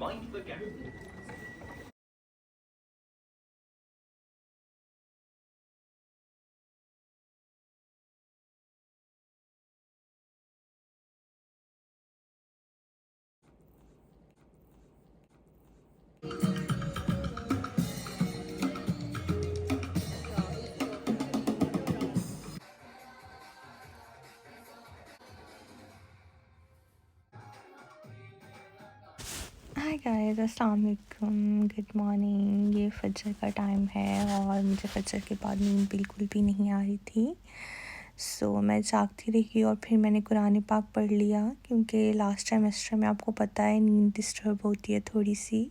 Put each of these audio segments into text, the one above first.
Mind the gap. Hi guys, अस्सलाम वालेकुम, good morning. ये फजर का टाइम है और मुझे फजर के बाद नींद बिल्कुल भी नहीं आ रही थी। मैं जागती रही और फिर मैंने कुरान पाक पढ़ लिया, क्योंकि लास्ट सेमेस्टर में आपको पता है नींद डिस्टर्ब होती है थोड़ी सी।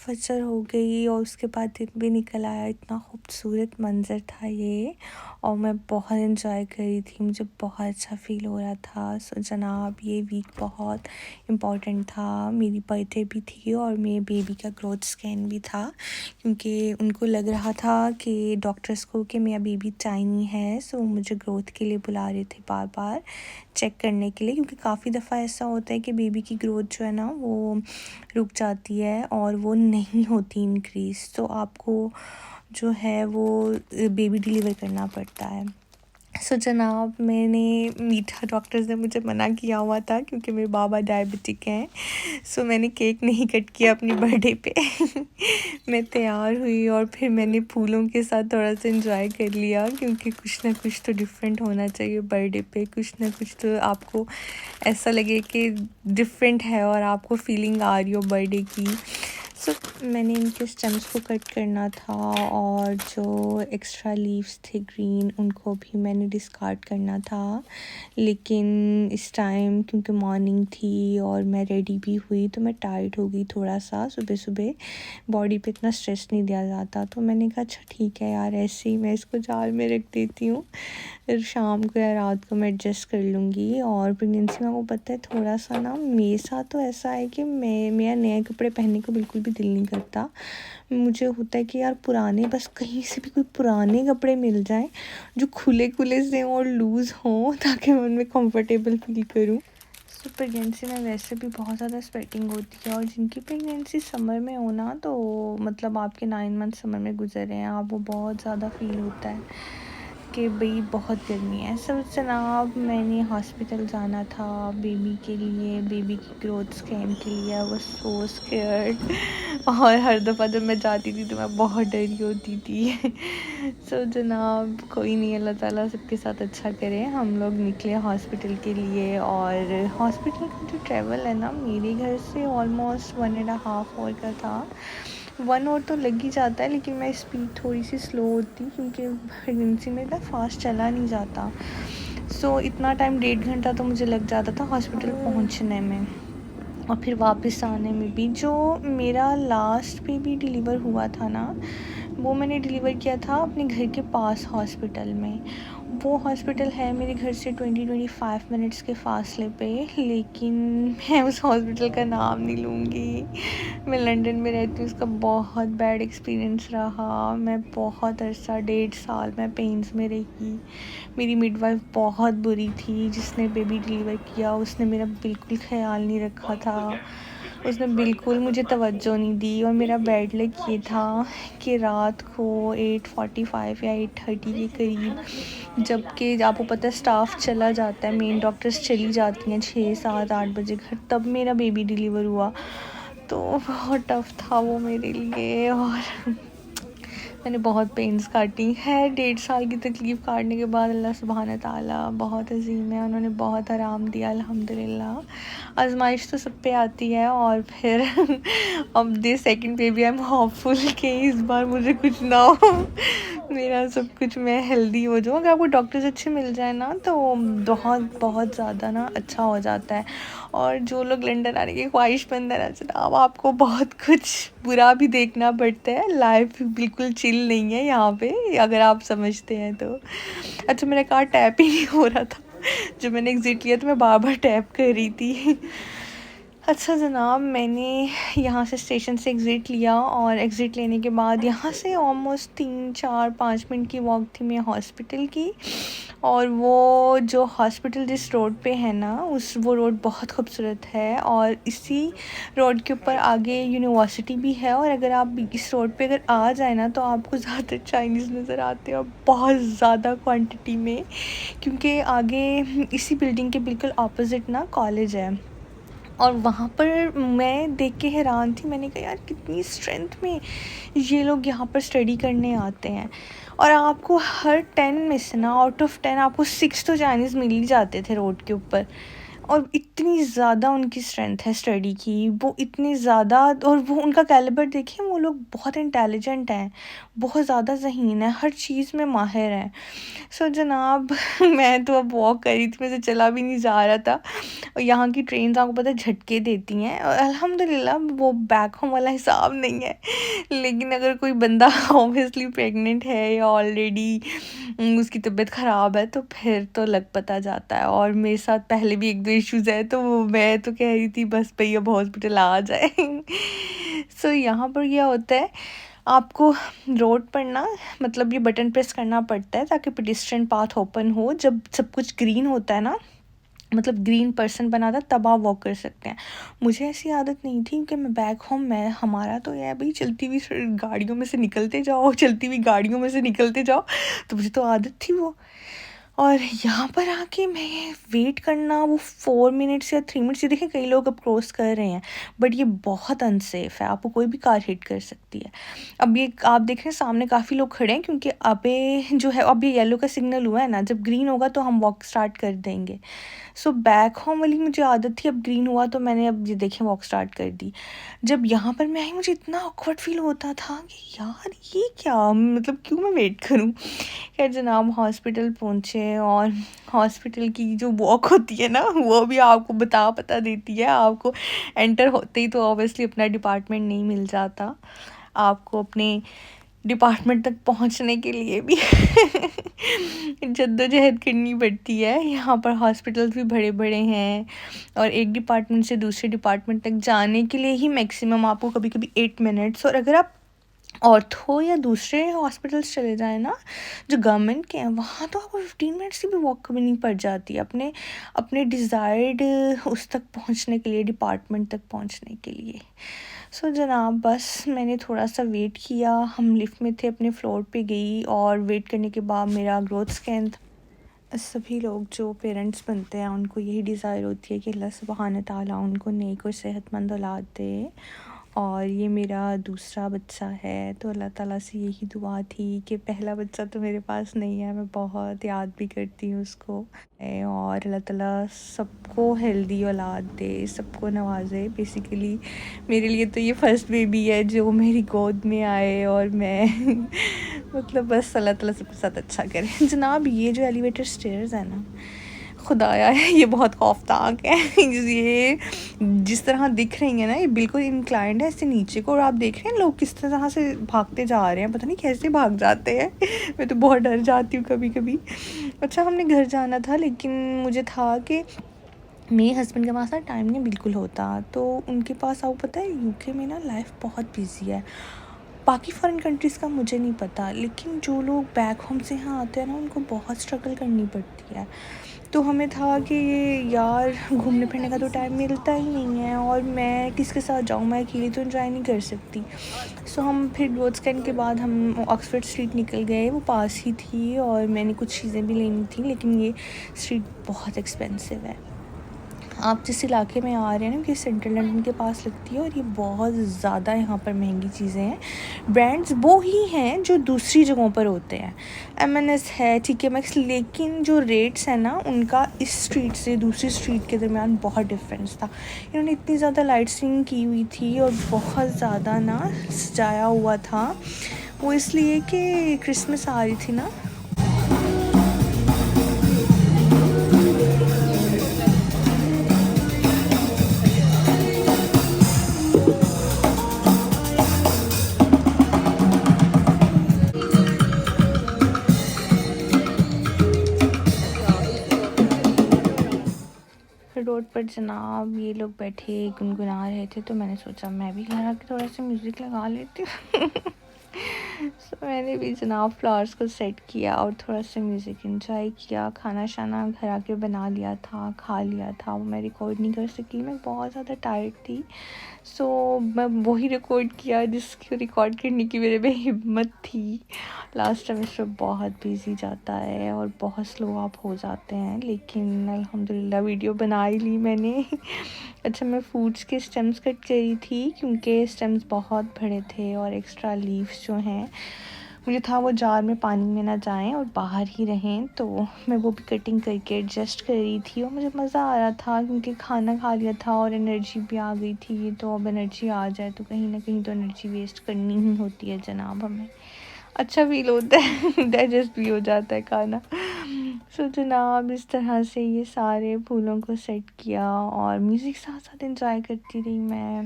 फजर हो गई और उसके बाद दिन भी निकल आया। इतना खूबसूरत मंज़र था ये और मैं बहुत एंजॉय कर रही थी, मुझे बहुत अच्छा फ़ील हो रहा था। जनाब, ये वीक बहुत इम्पॉर्टेंट था। मेरी बर्थडे भी थी और मेरे बेबी का ग्रोथ स्कैन भी था, क्योंकि उनको लग रहा था कि डॉक्टर्स को कि मेरा बेबी टाइनी है। मुझे ग्रोथ के लिए बुला रहे थे बार बार चेक करने के लिए, क्योंकि काफ़ी दफ़ा ऐसा होता है कि बेबी की ग्रोथ जो है ना वो रुक जाती है और वो नहीं होती इंक्रीज़, तो आपको जो है वो बेबी डिलीवर करना पड़ता है। जनाब, मीठा डॉक्टर्स ने मुझे मना किया हुआ था क्योंकि मेरे बाबा डायबिटिक हैं। मैंने केक नहीं कट किया अपनी बर्थडे पे। मैं तैयार हुई और फिर मैंने फूलों के साथ थोड़ा सा एंजॉय कर लिया, क्योंकि कुछ ना कुछ तो डिफरेंट होना चाहिए बर्थडे पे। कुछ ना कुछ तो आपको ऐसा लगे कि डिफरेंट है और आपको फीलिंग आ रही हो बर्थडे की। मैंने इनके स्टेम्स को कट करना था और जो एक्स्ट्रा लीव्स थे ग्रीन उनको भी मैंने डिस्कार्ड करना था। लेकिन इस टाइम क्योंकि मॉर्निंग थी और मैं रेडी भी हुई तो मैं टायर्ड हो गई थोड़ा सा। सुबह सुबह बॉडी पे इतना स्ट्रेस नहीं दिया जाता, तो मैंने कहा अच्छा ठीक है यार, ऐसे ही मैं इसको जार में रख देती हूँ, फिर शाम को या रात को मैं एडजस्ट कर लूँगी। और प्रेगनेंसी में आपको पता है थोड़ा सा ना मेरे साथ तो ऐसा है कि मेरा नए कपड़े पहनने को बिल्कुल भी दिल नहीं करता। मुझे होता है कि यार पुराने, बस कहीं से भी कोई पुराने कपड़े मिल जाएं जो खुले खुले से और लूज़ हों, ताकि मैं उनमें कंफर्टेबल फील करूं। प्रेगनेंसी में वैसे भी बहुत ज़्यादा स्वेटिंग होती है और जिनकी प्रेगनेंसी समर में हो ना, तो मतलब आपके 9 मंथ समर में गुजर रहे हैं आप, वो बहुत ज़्यादा फील होता है कि भाई बहुत गर्मी है। जनाब, मैंने हॉस्पिटल जाना था बेबी के लिए, बेबी की ग्रोथ स्कैन के लिए। आई वाज सो स्केयर्ड और हर दफ़ा जब मैं जाती थी तो मैं बहुत डरी होती थी। जनाब, कोई नहीं, अल्लाह ताला सबके साथ अच्छा करे। हम लोग निकले हॉस्पिटल के लिए और हॉस्पिटल का जो ट्रैवल है ना मेरे घर से ऑलमोस्ट 1.5 आवर का था। 1 आवर तो लग ही जाता है, लेकिन मैं स्पीड थोड़ी सी स्लो होती क्योंकि प्रेगनेंसी में ना फास्ट चला नहीं जाता। इतना टाइम 1.5 घंटा तो मुझे लग जाता था हॉस्पिटल पहुंचने में और फिर वापस आने में भी। जो मेरा लास्ट बेबी डिलीवर हुआ था ना, वो मैंने डिलीवर किया था अपने घर के पास हॉस्पिटल में। वो हॉस्पिटल है मेरे घर से 20-25 मिनट्स के फ़ासले पे, लेकिन मैं उस हॉस्पिटल का नाम नहीं लूँगी। मैं लंदन में रहती हूँ, उसका बहुत बैड एक्सपीरियंस रहा। मैं बहुत अरसा 1.5 साल मैं पेन्स में रही। मेरी मिडवाइफ़ बहुत बुरी थी जिसने बेबी डिलीवर किया, उसने मेरा बिल्कुल ख़्याल नहीं रखा था। उसने बिल्कुल मुझे तवज्जो नहीं दी और मेरा बैड लक ये था कि रात को 8:45 या 8:30 के करीब, जबकि आपको पता है स्टाफ चला जाता है, मेन डॉक्टर्स चली जाती हैं 6, 7, 8 बजे घर, तब मेरा बेबी डिलीवर हुआ। तो बहुत टफ़ था वो मेरे लिए और मैंने बहुत पेन्स काटी है। 1.5 साल की तकलीफ़ काटने के बाद अल्लाह सुब्हान ताला बहुत अज़ीम है, उन्होंने बहुत आराम दिया अल्हम्दुलिल्लाह। आजमाइश तो सब पे आती है और फिर अब the second baby I am hopeful कि इस बार मुझे कुछ ना हो, मेरा सब कुछ मैं हेल्दी हो जाऊँ। अगर आपको डॉक्टर्स अच्छे मिल जाए ना तो बहुत बहुत ज़्यादा ना अच्छा हो जाता है। और जो लोग लंदन आने की ख्वाहिशमंद है ना जनाब, आपको बहुत कुछ बुरा भी देखना पड़ता है, लाइफ बिल्कुल चिल नहीं है यहाँ पे, अगर आप समझते हैं तो। अच्छा, मेरा कार टैप ही नहीं हो रहा था, जब मैंने एग्ज़िट लिया तो मैं बार बार टैप कर रही थी। अच्छा जनाब, मैंने यहाँ से स्टेशन से एग्ज़िट लिया और एग्ज़िट लेने के बाद यहाँ से ऑलमोस्ट 3-4-5 मिनट की वॉक थी मैं हॉस्पिटल की। और वो जो हॉस्पिटल जिस रोड पे है ना, वो रोड बहुत खूबसूरत है और इसी रोड के ऊपर आगे यूनिवर्सिटी भी है। और अगर आप इस रोड पे अगर आ जाए ना तो आपको ज़्यादातर चाइनीज़ नज़र आते हैं और बहुत ज़्यादा क्वांटिटी में, क्योंकि आगे इसी बिल्डिंग के बिल्कुल ऑपोजिट ना कॉलेज है। और वहाँ पर मैं देख के हैरान थी, मैंने कहा यार कितनी स्ट्रेंथ में ये लोग यहाँ पर स्टडी करने आते हैं। और आपको हर 10 में से ना आउट ऑफ 10 आपको 6 तो चाइनीज़ मिल ही जाते थे रोड के ऊपर। और इतनी ज़्यादा उनकी स्ट्रेंथ है स्टडी की, वो इतनी ज़्यादा, और वो उनका कैलिबर देखिए, वो लोग बहुत इंटेलिजेंट हैं, बहुत ज़्यादा ज़हीन है, हर चीज़ में माहिर हैं। सो जनाब मैं तो अब वॉक कर रही थी, मुझे चला भी नहीं जा रहा था। और यहाँ की ट्रेन्स आपको पता है झटके देती हैं, और अल्हम्दुलिल्लाह वो बैक होम वाला हिसाब नहीं है। लेकिन अगर कोई बंदा ऑब्वियसली प्रेग्नेंट है या ऑलरेडी उसकी तबीयत ख़राब है तो फिर तो लग पता जाता है। और मेरे साथ पहले भी 1-2 इश्यूज़ है, तो मैं तो कह रही थी बस भई अब हॉस्पिटल आ जाए। सो यहाँ पर क्या होता है, आपको रोड पर ना मतलब ये बटन प्रेस करना पड़ता है ताकि पेडेस्ट्रियन पाथ ओपन हो। जब सब कुछ ग्रीन होता है ना, मतलब ग्रीन पर्सन बना था, तब आप वॉक कर सकते हैं। मुझे ऐसी आदत नहीं थी कि मैं बैक होम, मैं हमारा तो यह है भाई चलती हुई गाड़ियों में से निकलते जाओ, चलती हुई गाड़ियों में से निकलते जाओ, तो मुझे तो आदत थी वो। और यहाँ पर आके मैं वेट करना वो 4 मिनट्स या 3 मिनट्स, ये देखें कई लोग अब क्रॉस कर रहे हैं, बट ये बहुत अनसेफ है, आपको कोई भी कार हिट कर सकती है। अब ये आप देख रहे हैं सामने काफ़ी लोग खड़े हैं, क्योंकि अबे जो है अब ये येलो का सिग्नल हुआ है ना, जब ग्रीन होगा तो हम वॉक स्टार्ट कर देंगे। सो बैक होम वाली मुझे आदत थी, अब ग्रीन हुआ तो मैंने अब ये देखें वॉक स्टार्ट कर दी। जब यहाँ पर मैं आई मुझे इतना ऑकवर्ड फील होता था कि यार ये क्या, मतलब क्यों मैं वेट करूँ। खैर जनाब हॉस्पिटल पहुँचे, और हॉस्पिटल की जो वॉक होती है ना वो भी आपको पता देती है। आपको एंटर होते ही तो ऑब्वियसली अपना डिपार्टमेंट नहीं मिल जाता, आपको अपने डिपार्टमेंट तक पहुंचने के लिए भी जद्दोजहद करनी पड़ती है। यहाँ पर हॉस्पिटल्स भी बड़े बड़े हैं, और एक डिपार्टमेंट से दूसरे डिपार्टमेंट तक जाने के लिए ही मैक्सिमम आपको कभी कभी 8 मिनट्स, और अगर आप ऑर्थो या दूसरे हॉस्पिटल्स चले जाएँ ना जो गवर्नमेंट के हैं, वहाँ तो आपको 15 मिनट्स की भी वॉक करनी पड़ जाती है अपने अपने डिज़ायर्ड उस तक पहुँचने के लिए, डिपार्टमेंट तक पहुँचने के लिए। सो जनाब बस मैंने थोड़ा सा वेट किया, हम लिफ्ट में थे, अपने फ्लोर पे गई, और वेट करने के बाद मेरा ग्रोथ स्कैन। सभी लोग जो पेरेंट्स बनते हैं उनको यही डिज़ायर होती है कि अल्लाह सुब्हान ताला उनको नेक और सेहतमंद औलाद दे। और ये मेरा दूसरा बच्चा है, तो अल्लाह ताला से यही दुआ थी कि पहला बच्चा तो मेरे पास नहीं है, मैं बहुत याद भी करती हूँ उसको। और अल्लाह ताला सबको हेल्दी औलाद दे, सबको नवाजे। बेसिकली मेरे लिए तो ये फर्स्ट बेबी है जो मेरी गोद में आए, और मैं मतलब बस अल्लाह ताला सबके साथ अच्छा करे। जनाब ये जो एलिवेटर स्टेयर्स है ना, खुदाया है ये बहुत खौफनाक है। ये जिस तरह दिख रही है ना, ये बिल्कुल इंक्लाइंड है ऐसे नीचे को, और आप देख रहे हैं लोग किस तरह से भागते जा रहे हैं, पता नहीं कैसे भाग जाते हैं। मैं तो बहुत डर जाती हूँ कभी कभी। अच्छा, हमने घर जाना था, लेकिन मुझे था कि मेरे हस्बैंड के पास ना टाइम नहीं बिल्कुल होता, तो उनके पास आओ, पता है यूके में ना लाइफ बहुत बिजी है। बाकी फॉरेन कंट्रीज़ का मुझे नहीं पता, लेकिन जो लोग बैक होम से यहाँ आते हैं ना, उनको बहुत स्ट्रगल करनी पड़ती है। तो हमें था कि ये यार घूमने फिरने का तो टाइम मिलता ही नहीं है, और मैं किसके साथ जाऊँ, मैं अकेली तो एंजॉय नहीं कर सकती। सो हम फिर रोड्स कैंट के बाद हम ऑक्सफोर्ड स्ट्रीट निकल गए, वो पास ही थी, और मैंने कुछ चीज़ें भी लेनी थी, लेकिन ये स्ट्रीट बहुत एक्सपेंसिव है। आप जिस इलाके में आ रहे हैं ना, कि सेंट्रल लंदन के पास लगती है, और ये बहुत ज़्यादा यहाँ पर महंगी चीज़ें हैं। ब्रांड्स वो ही हैं जो दूसरी जगहों पर होते हैं, M&S है, TK Maxx, लेकिन जो रेट्स हैं ना उनका इस स्ट्रीट से दूसरी स्ट्रीट के दरमियान बहुत डिफरेंस था। इन्होंने इतनी ज़्यादा लाइटिंग की हुई थी और बहुत ज़्यादा ना सजाया हुआ था, वो इसलिए कि क्रिसमस आ रही थी ना। रोड पर जनाब ये लोग बैठे गुनगुना रहे थे, तो मैंने सोचा मैं भी घर आके थोड़ा सा म्यूज़िक लगा लेती हूँ। सो मैंने भी जनाब फ्लावर्स को सेट किया और थोड़ा सा म्यूज़िक एंजॉय किया। खाना शाना घर आके बना लिया था, खा लिया था। वो मैं रिकॉर्ड नहीं कर सकी, मैं बहुत ज़्यादा टायर्ड थी। सो मैं वही रिकॉर्ड किया जिसको रिकॉर्ड करने की मेरे में हिम्मत थी। लास्ट सेमेस्टर बहुत बिजी जाता है और बहुत स्लो अप हो जाते हैं, लेकिन अल्हम्दुलिल्लाह वीडियो बना ही ली मैंने। अच्छा, मैं फ्रूट्स के स्टेम्स कट करी थी, क्योंकि स्टेम्स बहुत बड़े थे और एक्स्ट्रा लीव्स जो हैं मुझे था वो जार में पानी में ना जाएं और बाहर ही रहें, तो मैं वो भी कटिंग करके एडजस्ट कर रही थी। और मुझे मज़ा आ रहा था, क्योंकि खाना खा लिया था और एनर्जी भी आ गई थी। तो अब एनर्जी आ जाए तो कहीं ना कहीं तो एनर्जी वेस्ट करनी ही होती है जनाब, हमें अच्छा फील होता है, डाइजेस्ट भी हो जाता है खाना। सो जनाब इस तरह से ये सारे फूलों को सेट किया और म्यूज़िक साथ साथ इंजॉय करती रही मैं।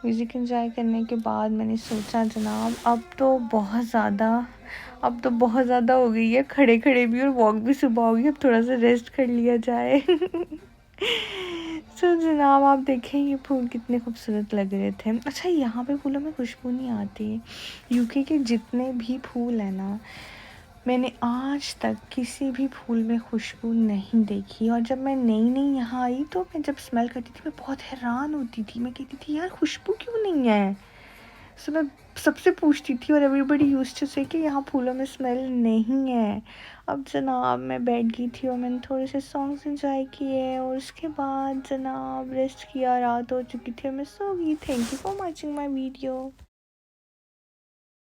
म्यूज़िक एंजॉय करने के बाद मैंने सोचा जनाब अब तो बहुत ज़्यादा हो गई है, खड़े खड़े भी और वॉक भी सुबह होगी, अब थोड़ा सा रेस्ट कर लिया जाए। सो जनाब आप देखें ये फूल कितने खूबसूरत लग रहे थे। अच्छा, यहाँ पे फूलों में खुशबू नहीं आती। यूके के जितने भी फूल हैं ना, मैंने आज तक किसी भी फूल में खुशबू नहीं देखी। और जब मैं नई नई यहाँ आई तो मैं जब स्मेल करती थी मैं बहुत हैरान होती थी, मैं कहती थी यार खुशबू क्यों नहीं है। सो मैं सबसे पूछती थी और एवरीबडी यूज्ड टू से कि यहाँ फूलों में स्मेल नहीं है। अब जनाब मैं बैठ गई थी और मैंने थोड़े से सॉन्ग्स एंजॉय किए और उसके बाद जनाब रेस्ट किया, रात हो चुकी थी और मैं सो गई। Thank you for watching my video.